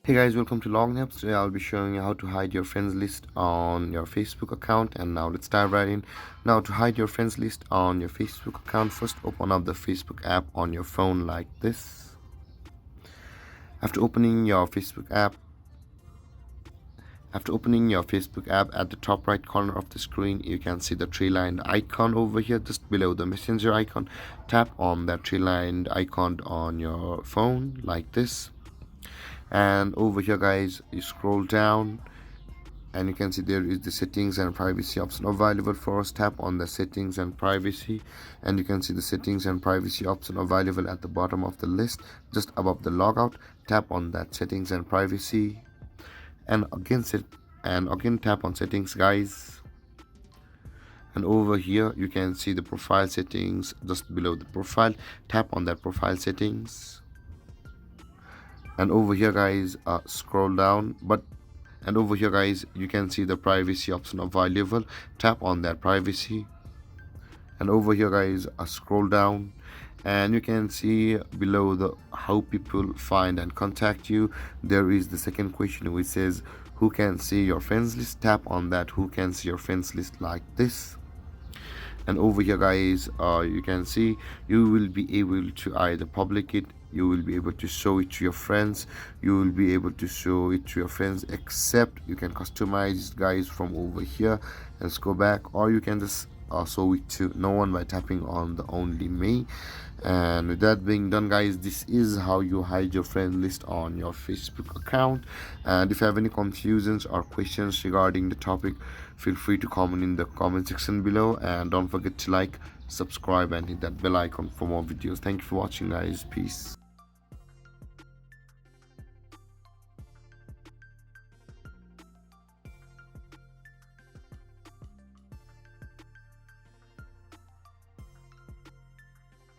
Hey guys, welcome to Long Naps. Today I'll be showing you how to hide your friends list on your Facebook account. And now let's dive right in. Now to hide your friends list on your Facebook account, first open up the Facebook app on your phone like this. After opening your Facebook app, at the top right corner of the screen, you can see the three-lined icon over here just below the messenger icon. Tap on that three-lined icon on your phone like this. And over here guys, you scroll down and you can see there is the settings and privacy option available for us. Tap on the settings and privacy, and you can see the settings and privacy option available at the bottom of the list just above the logout. Tap on that settings and privacy, and again tap on settings guys. And over here you can see the profile settings just below the profile. Tap on that profile settings, and over here guys, scroll down and over here guys, you can see the privacy option available. Tap on that privacy, and over here guys, scroll down and you can see below the how people find and contact you, there is the second question which says who can see your friends list. Tap on that who can see your friends list like this. And over here guys, you can see you will be able to either public it, you will be able to show it to your friends, you will be able to show it to your friends, except you can customize guys from over here and scroll back, or you can just show it to no one by tapping on the only me. And with that being done guys, this is how you hide your friend list on your Facebook account. And if you have any confusions or questions regarding the topic, feel free to comment in the comment section below, and don't forget to like, subscribe and hit that bell icon for more videos. Thank you for watching guys. Peace.